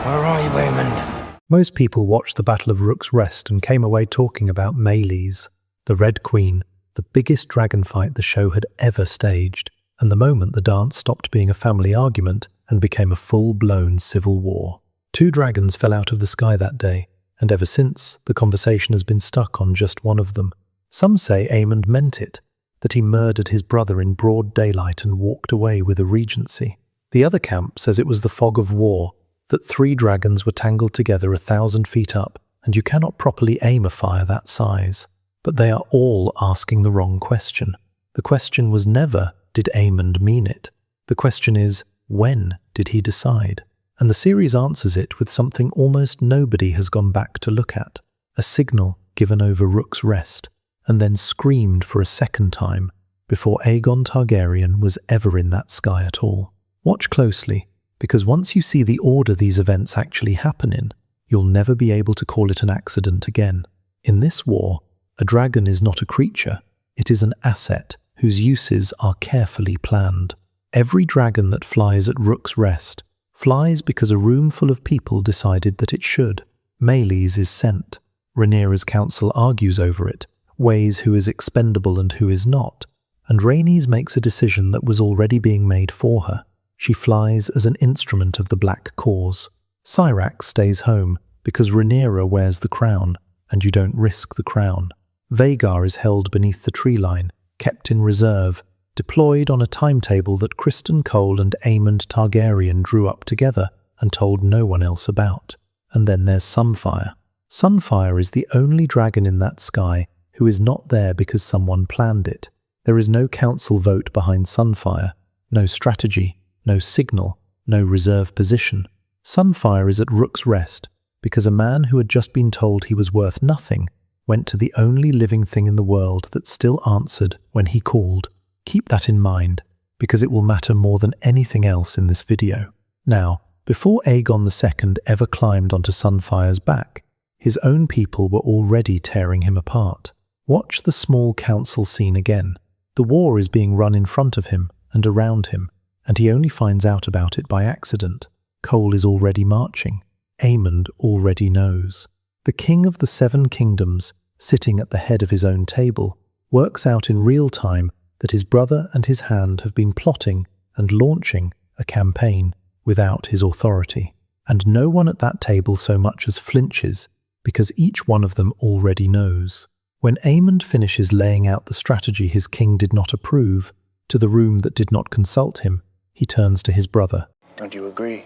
Where are you, Aemond? Most people watched the Battle of Rook's Rest and came away talking about Meleys, the Red Queen, the biggest dragon fight the show had ever staged, and the moment the dance stopped being a family argument and became a full-blown civil war. 2 dragons fell out of the sky that day, and ever since, the conversation has been stuck on just one of them. Some say Aemond meant it, that he murdered his brother in broad daylight and walked away with a regency. The other camp says it was the fog of war, that 3 dragons were tangled together 1,000 feet up, and you cannot properly aim a fire that size. But they are all asking the wrong question. The question was never, did Aemond mean it? The question is, when did he decide? And the series answers it with something almost nobody has gone back to look at. A signal given over Rook's Rest, and then screamed for a second time before Aegon Targaryen was ever in that sky at all. Watch closely, because once you see the order these events actually happen in, you'll never be able to call it an accident again. In this war, a dragon is not a creature, it is an asset whose uses are carefully planned. Every dragon that flies at Rook's Rest flies because a room full of people decided that it should. Meleys is sent. Rhaenyra's council argues over it, weighs who is expendable and who is not, and Rhaenys makes a decision that was already being made for her. She flies as an instrument of the Black Cause. Syrax stays home because Rhaenyra wears the crown, and you don't risk the crown. Vhagar is held beneath the tree line, kept in reserve, deployed on a timetable that Criston Cole and Aemond Targaryen drew up together and told no one else about. And then there's Sunfyre. Sunfyre is the only dragon in that sky who is not there because someone planned it. There is no council vote behind Sunfyre, no strategy, no signal, no reserve position. Sunfyre is at Rook's Rest because a man who had just been told he was worth nothing went to the only living thing in the world that still answered when he called. Keep that in mind, because it will matter more than anything else in this video. Now, before Aegon II ever climbed onto Sunfyre's back, his own people were already tearing him apart. Watch the small council scene again. The war is being run in front of him and around him, and he only finds out about it by accident. Cole is already marching. Aemond already knows. The king of the 7 kingdoms, sitting at the head of his own table, works out in real time that his brother and his hand have been plotting and launching a campaign without his authority. And no one at that table so much as flinches, because each one of them already knows. When Aemond finishes laying out the strategy his king did not approve, to the room that did not consult him, he turns to his brother. Don't you agree,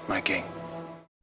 my king?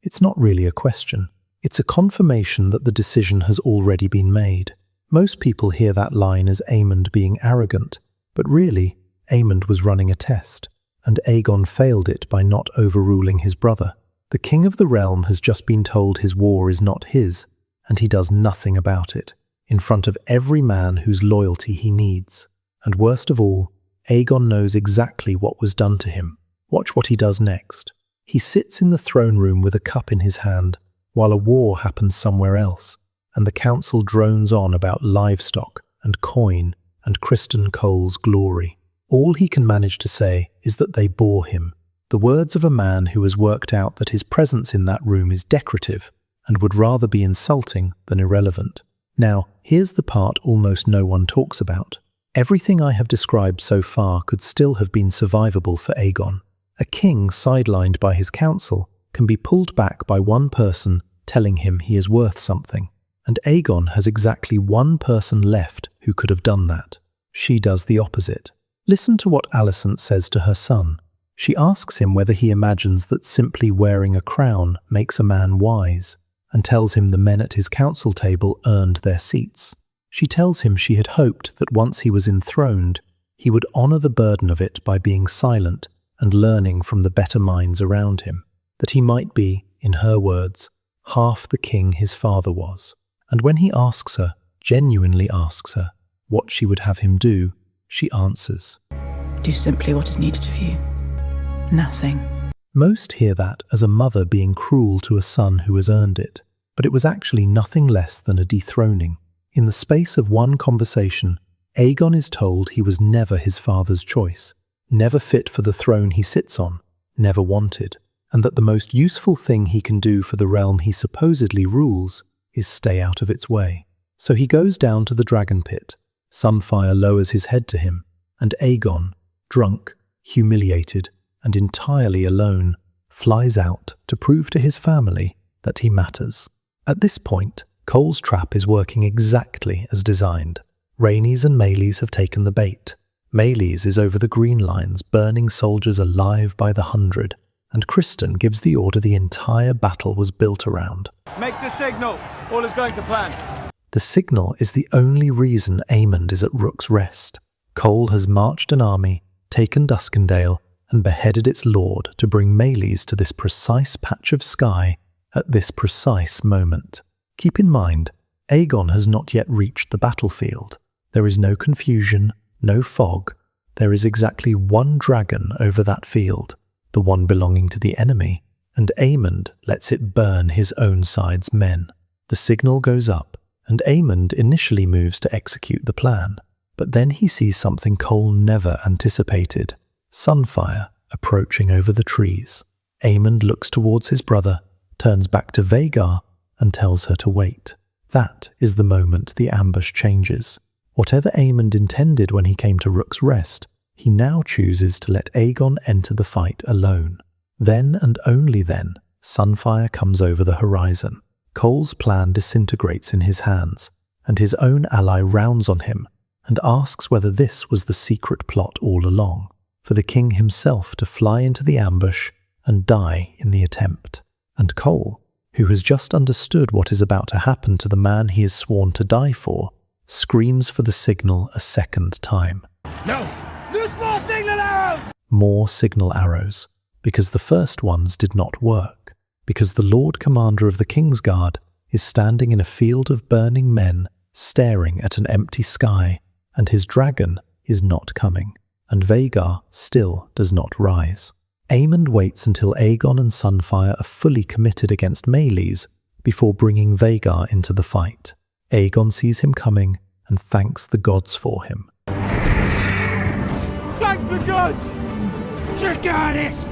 It's not really a question. It's a confirmation that the decision has already been made. Most people hear that line as Aemond being arrogant, but really, Aemond was running a test, and Aegon failed it by not overruling his brother. The king of the realm has just been told his war is not his, and he does nothing about it, in front of every man whose loyalty he needs. And worst of all, Aegon knows exactly what was done to him. Watch what he does next. He sits in the throne room with a cup in his hand, while a war happens somewhere else, and the council drones on about livestock and coin and Criston Cole's glory. All he can manage to say is that they bore him. The words of a man who has worked out that his presence in that room is decorative and would rather be insulting than irrelevant. Now, here's the part almost no one talks about. Everything I have described so far could still have been survivable for Aegon. A king sidelined by his council can be pulled back by one person telling him he is worth something. And Aegon has exactly one person left who could have done that. She does the opposite. Listen to what Alicent says to her son. She asks him whether he imagines that simply wearing a crown makes a man wise, and tells him the men at his council table earned their seats. She tells him she had hoped that once he was enthroned, he would honor the burden of it by being silent and learning from the better minds around him, that he might be, in her words, half the king his father was. And when he asks her, genuinely asks her, what she would have him do, she answers, "Do simply what is needed of you. Nothing." Most hear that as a mother being cruel to a son who has earned it, but it was actually nothing less than a dethroning. In the space of one conversation, Aegon is told he was never his father's choice, never fit for the throne he sits on, never wanted. and that the most useful thing he can do for the realm he supposedly rules is stay out of its way. So he goes down to the dragon pit. Sunfyre lowers his head to him, and Aegon, drunk, humiliated, and entirely alone, flies out to prove to his family that he matters. At this point, Cole's trap is working exactly as designed. Rhaenys and Meleys have taken the bait. Meleys is over the green lines, burning soldiers alive by the 100, and Criston gives the order the entire battle was built around. Make the signal! All is going to plan. The signal is the only reason Aemond is at Rook's Rest. Cole has marched an army, taken Duskendale, and beheaded its lord to bring Meleys to this precise patch of sky at this precise moment. Keep in mind, Aegon has not yet reached the battlefield. There is no confusion, no fog. There is exactly one dragon over that field, the one belonging to the enemy, and Aemond lets it burn his own side's men. The signal goes up, and Aemond initially moves to execute the plan. But then he sees something Cole never anticipated. Sunfyre approaching over the trees. Aemond looks towards his brother, turns back to Vhagar, and tells her to wait. That is the moment the ambush changes. Whatever Aemond intended when he came to Rook's Rest, he now chooses to let Aegon enter the fight alone. Then and only then, Sunfyre comes over the horizon. Cole's plan disintegrates in his hands, and his own ally rounds on him and asks whether this was the secret plot all along, for the king himself to fly into the ambush and die in the attempt. And Cole, who has just understood what is about to happen to the man he is sworn to die for, screams for the signal a second time. No! Loose more signal arrows! More signal arrows, because the first ones did not work, because the Lord Commander of the Kingsguard is standing in a field of burning men, staring at an empty sky, and his dragon is not coming, and Vhagar still does not rise. Aemond waits until Aegon and Sunfyre are fully committed against Meleys before bringing Vhagar into the fight. Aegon sees him coming and thanks the gods for him. Thank the gods! Dracarys!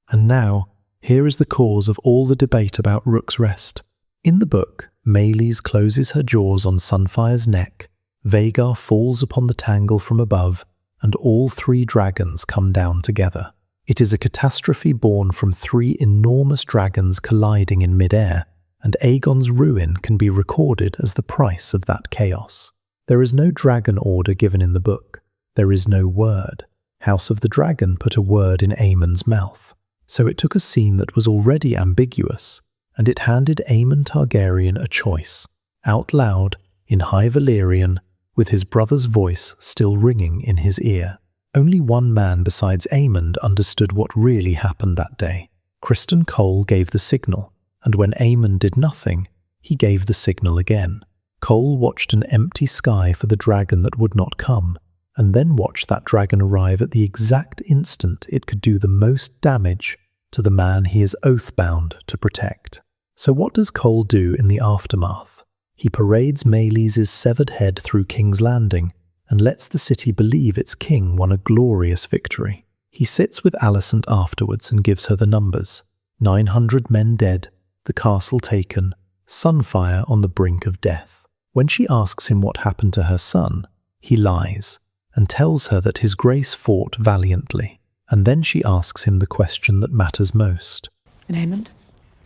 And now, here is the cause of all the debate about Rook's Rest. In the book, Meleys closes her jaws on Sunfyre's neck, Vhagar falls upon the tangle from above, and all three dragons come down together. It is a catastrophe born from three enormous dragons colliding in mid-air, and Aegon's ruin can be recorded as the price of that chaos. There is no dragon order given in the book. There is no word. House of the Dragon put a word in Aemond's mouth. So it took a scene that was already ambiguous, and it handed Aemond Targaryen a choice, out loud, in High Valyrian, with his brother's voice still ringing in his ear. Only one man besides Aemond understood what really happened that day. Criston Cole gave the signal, and when Aemond did nothing, he gave the signal again. Cole watched an empty sky for the dragon that would not come, and then watched that dragon arrive at the exact instant it could do the most damage to the man he is oath-bound to protect. So what does Cole do in the aftermath? He parades Meleys' severed head through King's Landing and lets the city believe its king won a glorious victory. He sits with Alicent afterwards and gives her the numbers. 900 men dead, the castle taken, Sunfyre on the brink of death. When she asks him what happened to her son, he lies and tells her that his grace fought valiantly. And then she asks him the question that matters most. And Aemond?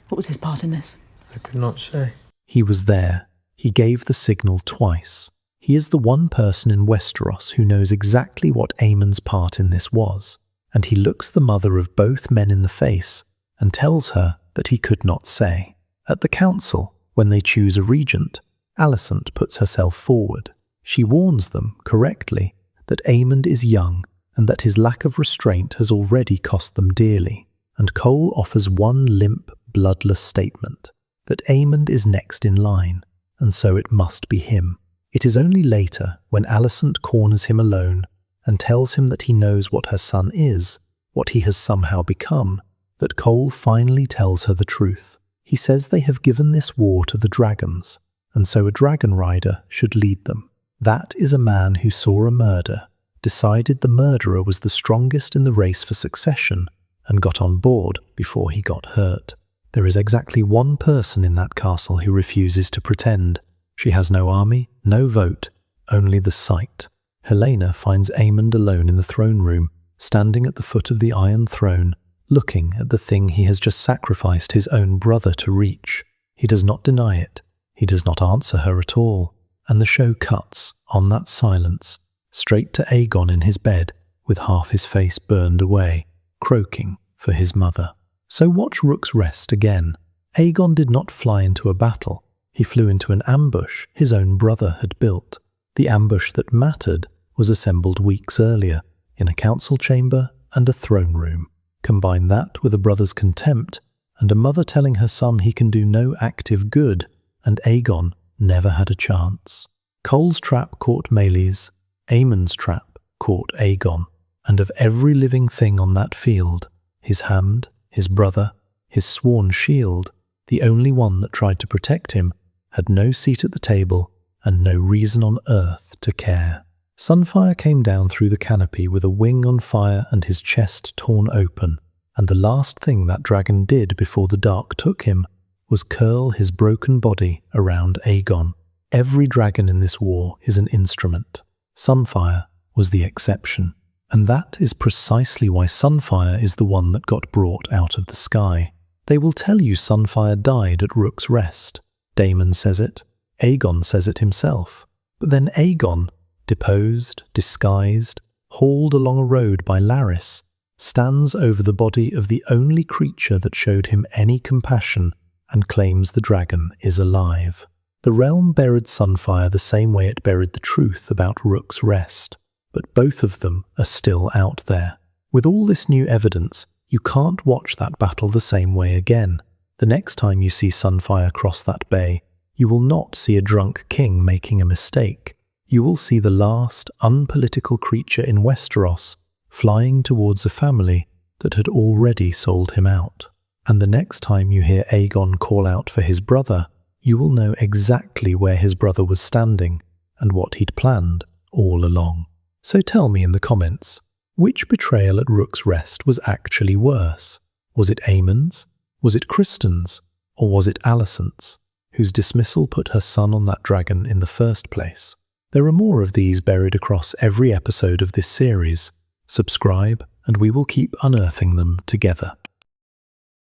What was his part in this? I could not say. He was there. He gave the signal twice. He is the one person in Westeros who knows exactly what Aemond's part in this was, and he looks the mother of both men in the face and tells her that he could not say. At the council, when they choose a regent, Alicent puts herself forward. She warns them, correctly, that Aemond is young and that his lack of restraint has already cost them dearly, and Cole offers one limp, bloodless statement, that Aemond is next in line, and so it must be him. It is only later, when Alicent corners him alone and tells him that he knows what her son is, what he has somehow become, that Cole finally tells her the truth. He says they have given this war to the dragons, and so a dragon rider should lead them. That is a man who saw a murder, decided the murderer was the strongest in the race for succession, and got on board before he got hurt. There is exactly one person in that castle who refuses to pretend. She has no army, no vote, only the sight. Helena finds Aemond alone in the throne room, standing at the foot of the Iron Throne, looking at the thing he has just sacrificed his own brother to reach. He does not deny it. He does not answer her at all. And the show cuts, on that silence, straight to Aegon in his bed, with half his face burned away, croaking for his mother. So watch Rook's Rest again. Aegon did not fly into a battle. He flew into an ambush his own brother had built. The ambush that mattered was assembled weeks earlier, in a council chamber and a throne room. Combine that with a brother's contempt, and a mother telling her son he can do no active good, and Aegon never had a chance. Cole's trap caught Meleys, Aemond's trap caught Aegon, and of every living thing on that field, his hand, his brother, his sworn shield, the only one that tried to protect him, had no seat at the table and no reason on earth to care. Sunfyre came down through the canopy with a wing on fire and his chest torn open, and the last thing that dragon did before the dark took him was curl his broken body around Aegon. Every dragon in this war is an instrument. Sunfyre was the exception, and that is precisely why Sunfyre is the one that got brought out of the sky. They will tell you Sunfyre died at Rook's Rest. Daemon says it. Aegon says it himself. But then Aegon, deposed, disguised, hauled along a road by Larys, stands over the body of the only creature that showed him any compassion and claims the dragon is alive. The realm buried Sunfyre the same way it buried the truth about Rook's Rest, but both of them are still out there. With all this new evidence, you can't watch that battle the same way again. The next time you see Sunfyre cross that bay, you will not see a drunk king making a mistake. You will see the last unpolitical creature in Westeros flying towards a family that had already sold him out. And the next time you hear Aegon call out for his brother, you will know exactly where his brother was standing and what he'd planned all along. So tell me in the comments, which betrayal at Rook's Rest was actually worse? Was it Aemond's? Was it Criston's? Or was it Alicent's, whose dismissal put her son on that dragon in the first place? There are more of these buried across every episode of this series. Subscribe, and we will keep unearthing them together.